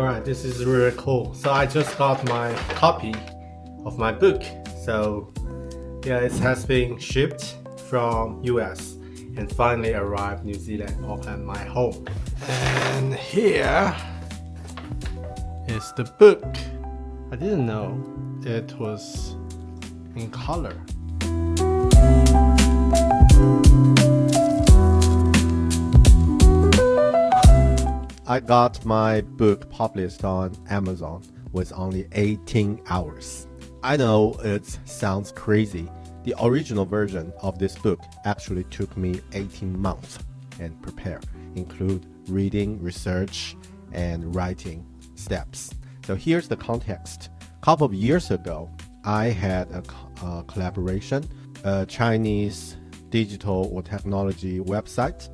Alright, this is really cool. So I just got my copy of my book. So yeah, it has been shipped from US and finally arrived New Zealand, Auckland, my home. And here is the book. I didn't know it was in color. I got my book published on Amazon with only 18 hours. I know it sounds crazy. The original version of this book actually took me 18 months and prepare, include reading, research, and writing steps. So here's the context. A couple of years ago, I had a collaboration, a Chinese digital or technology website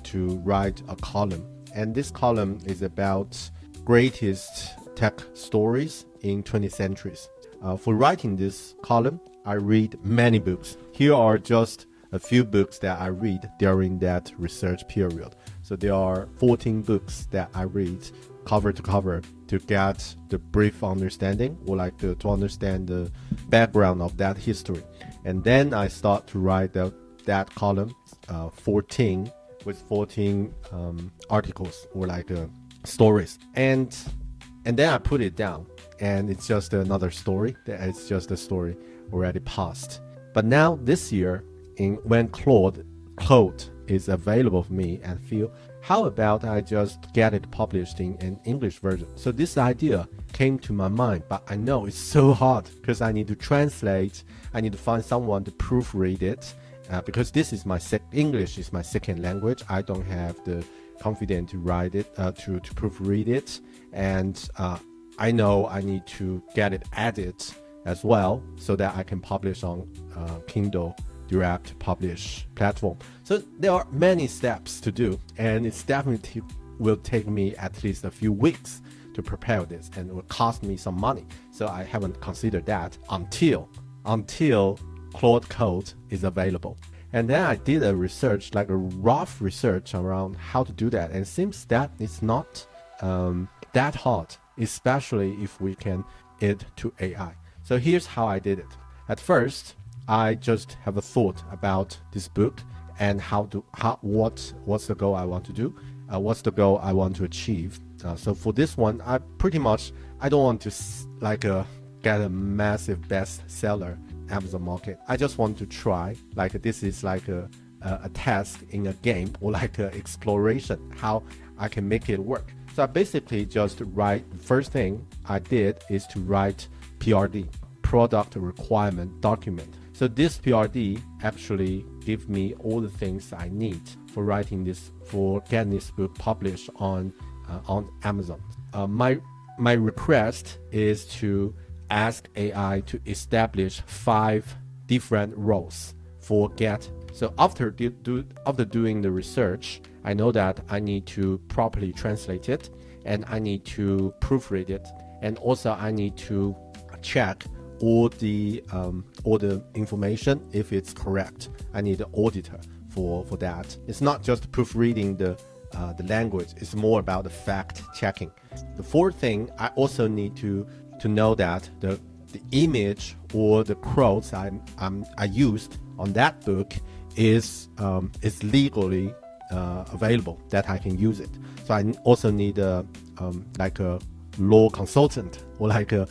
to write a column. And this column is about greatest tech stories in 20th centuries. For writing this column, I read many books. Here are just a few books that I read during that research period. So there are 14 books that I read cover to cover to get the brief understanding or like to understand the background of that history. And then I start to write that column, 14 articles or like stories, and then I put it down, and it's just another story. It's just a story already passed. But now this year, when Claude is available for me, and feel how about I just get it published in an English version. So this idea came to my mind, but I know it's so hard because I need to translate. I need to find someone to proofread it. Because this is English is my second language, I don't have the confidence to write it, to proofread it, and I know I need to get it edited as well so that I can publish on Kindle Direct Publish platform. So there are many steps to do, and it's definitely will take me at least a few weeks to prepare this, and it will cost me some money. So I haven't considered that until Claude Code is available. And then I did a research, like a rough research around how to do that. And it seems that it's not that hard, especially if we can add to AI. So here's how I did it. At first, I just have a thought about this book and what's the goal I want to do, what's the goal I want to achieve. So for this one, I don't want to get a massive bestseller Amazon market. I just want to try, like this is like a task in a game or like an exploration, how I can make it work. So I basically just write, first thing I did is to write PRD, product requirement document. So this PRD actually gives me all the things I need for writing this, for getting this book published on Amazon. My request is to ask AI to establish 5 different roles for get. So after doing the research, I know that I need to properly translate it, and I need to proofread it, and also I need to check all the information if it's correct. I need an auditor for that. It's not just proofreading the language. It's more about the fact checking. The fourth thing, I also need to know that the image or the quotes I used on that book is legally available, that I can use it. So I also need like a law consultant or like a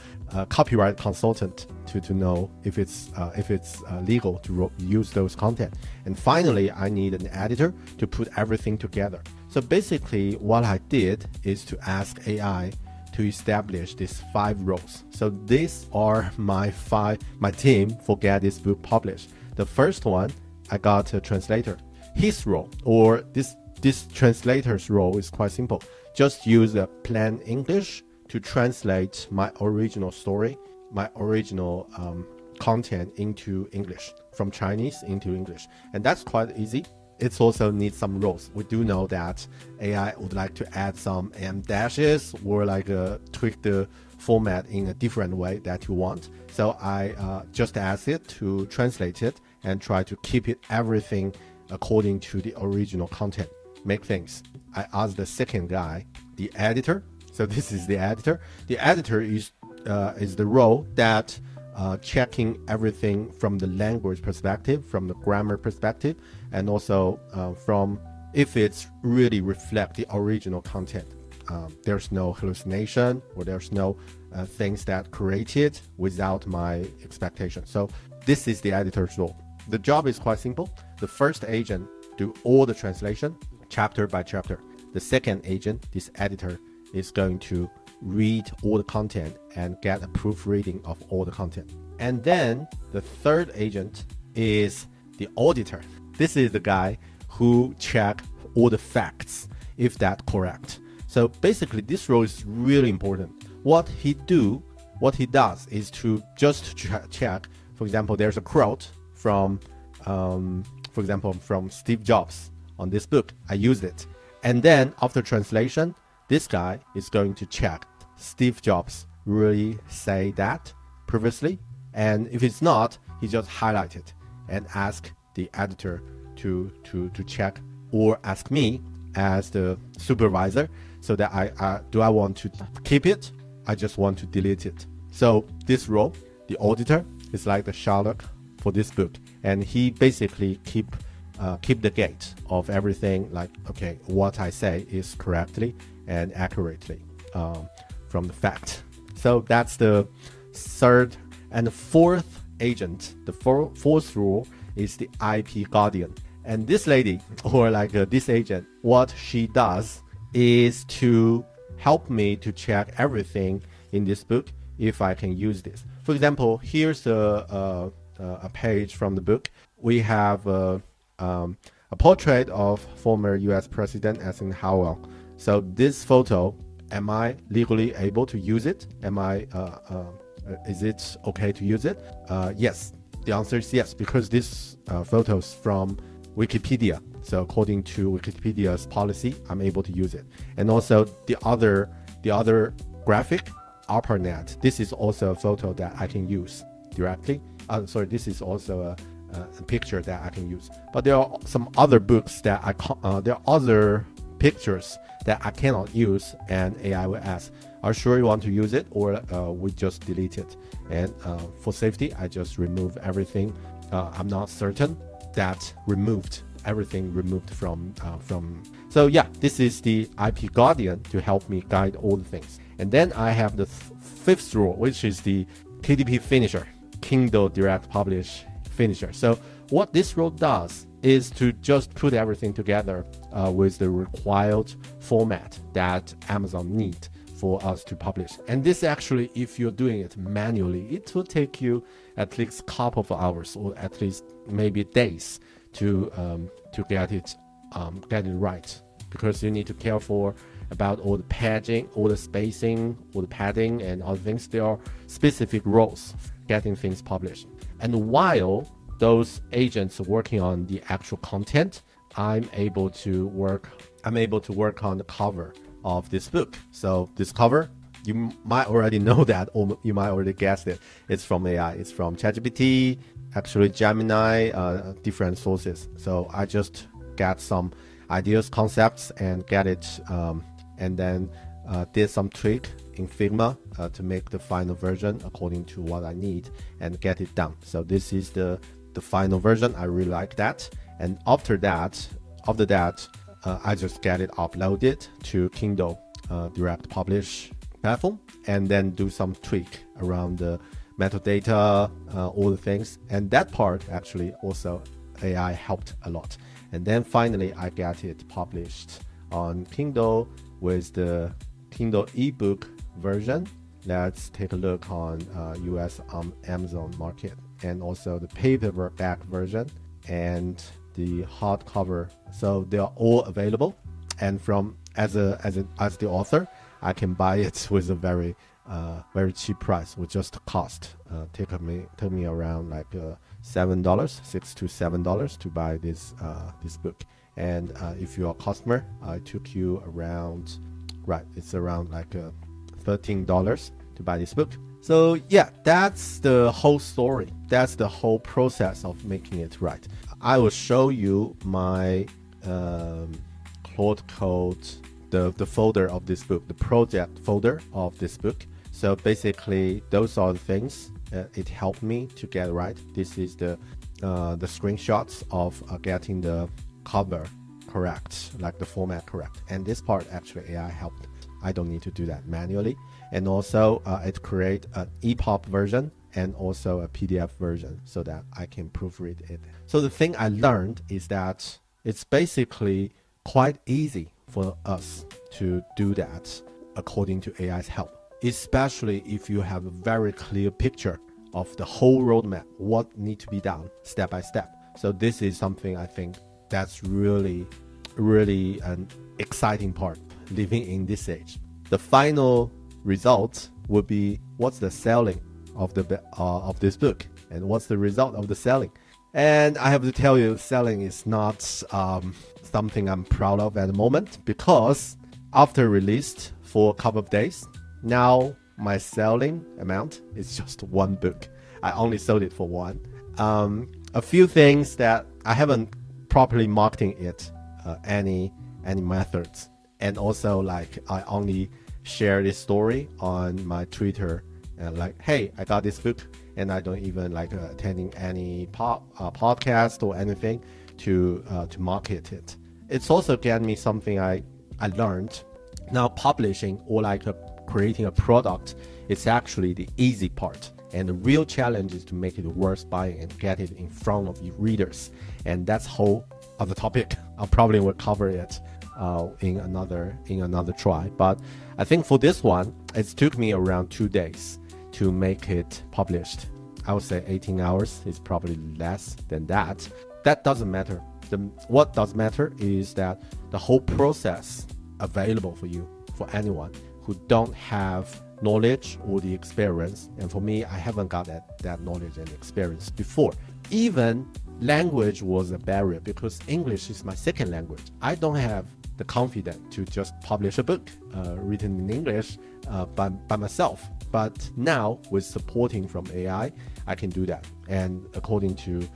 copyright consultant to know if it's legal to use those content. And finally, I need an editor to put everything together. So basically, what I did is to ask AI to establish these 5 roles. So these are my team for get this book published. The first one, I got a translator. His role, or this translator's role, is quite simple. Just use a plain English to translate my original story, my original content into English, from Chinese into English. And that's quite easy. It also needs some roles. We do know that AI would like to add some dashes or like tweak the format in a different way that you want. So I just ask it to translate it and try to keep it everything according to the original content. Make things. I asked the second guy, the editor, So this is the editor. The editor is the role that checking everything from the language perspective, from the grammar perspective, and also from if it's really reflect the original content. There's no hallucination, or there's no things that created without my expectation. So this is the editor's role. The job is quite simple. The first agent do all the translation chapter by chapter. The second agent, this editor, is going to read all the content and get a proofreading of all the content. And then the third agent is the auditor. This is the guy who check all the facts, if that's correct. So basically this role is really important. What he does is to just check, for example, there's a quote from, for example, from Steve Jobs on this book. I used it. And then after translation, this guy is going to check Steve Jobs really say that previously. And if it's not, he just highlight it and ask the editor to check, or ask me as the supervisor, so that I want to keep it, I just want to delete it. So this role, the auditor, is like the Sherlock for this book, and he basically keep the gate of everything, like, okay, what I say is correctly and accurately from the fact. So that's the third. And the fourth agent, the fourth rule, is the IP guardian. And this lady, or like this agent, what she does is to help me to check everything in this book if I can use this. For example, here's a page from the book. We have a portrait of former US President Eisenhower. So this photo, am I legally able to use it? Is it okay to use it? Yes. The answer is yes, because this photo is from Wikipedia. So according to Wikipedia's policy, I'm able to use it. And also the other graphic, ARPANET, this is also a photo that I can use directly. This is also a picture that I can use. But there are some other books that there are other pictures that I cannot use, and AI will ask, are you sure you want to use it, or we just delete it? And for safety, I just remove everything. I'm not certain that everything removed from. So yeah, this is the IP guardian to help me guide all the things. And then I have the fifth rule, which is the KDP Finisher, Kindle Direct Publish Finisher. So what this rule does is to just put everything together with the required format that Amazon needs for us to publish. And this actually, if you're doing it manually, it will take you at least a couple of hours, or at least maybe days to get it right, because you need to care for about all the padding, all the spacing, all the padding, and other things. There are specific rules getting things published. And while those agents are working on the actual content, I'm able to work on the cover of this book. So this cover, you might already know that, or you might already guessed it. It's from AI. It's from ChatGPT, actually Gemini, different sources. So I just get some ideas, concepts, and get it, and then did some tweak in Figma to make the final version according to what I need and get it done. So this is the final version. I really like that. And after that, I just get it uploaded to Kindle Direct Publish platform, and then do some tweak around the metadata, all the things. And that part actually also AI helped a lot. And then finally, I get it published on Kindle with the Kindle ebook version. Let's take a look on US Amazon market, and also the paperback version and the hardcover. So they are all available, and from as the author, I can buy it with a very cheap price, with just cost. Took me around like $7, $6 to $7 to buy this book. And if you're a customer, it took you around, it's around like $13 to buy this book. So yeah, that's the whole story. That's the whole process of making it right. I will show you my Claude Code the folder of this book, the project folder of this book. So basically, those are the things it helped me to get right. This is the screenshots of getting the cover correct, like the format correct. And this part actually AI helped. I don't need to do that manually. And also it create an EPUB version and also a PDF version so that I can proofread it. So the thing I learned is that it's basically quite easy for us to do that according to AI's help, especially if you have a very clear picture of the whole roadmap, what needs to be done step by step. So this is something I think that's really an exciting part living in this age. The final result would be what's the selling of this book and what's the result of the selling. And I have to tell you, selling is not something I'm proud of at the moment, because after released for a couple of days, now my selling amount is just one book. I only sold it for one. A few things that I haven't properly marketing it, any methods, and also like I only share this story on my Twitter, and like, hey, I got this book, and I don't even like attending any podcast or anything to market it. It's also getting me something I learned. Now publishing or like creating a product is actually the easy part, and the real challenge is to make it worth buying and get it in front of your readers. And that's whole other topic. I probably will cover it in another try. But I think for this one, it took me around 2 days to make it published. I would say 18 hours is probably less than that. That doesn't matter. What does matter is that the whole process available for you, for anyone who don't have knowledge or the experience. And for me, I haven't got that knowledge and experience before. Even language was a barrier because English is my second language. I don't have the confidence to just publish a book written in English by myself. But now with supporting from AI, I can do that. And according to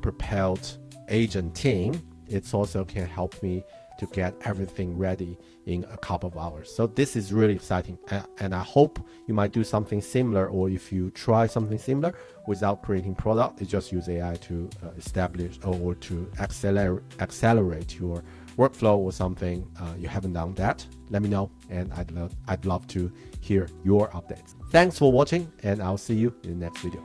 propelled agent team, it also can help me to get everything ready in a couple of hours. So this is really exciting. And I hope you might do something similar, or if you try something similar without creating product, you just use AI to establish or to accelerate your workflow or something. You haven't done that, let me know, and I'd love to hear your updates. Thanks for watching, and I'll see you in the next video.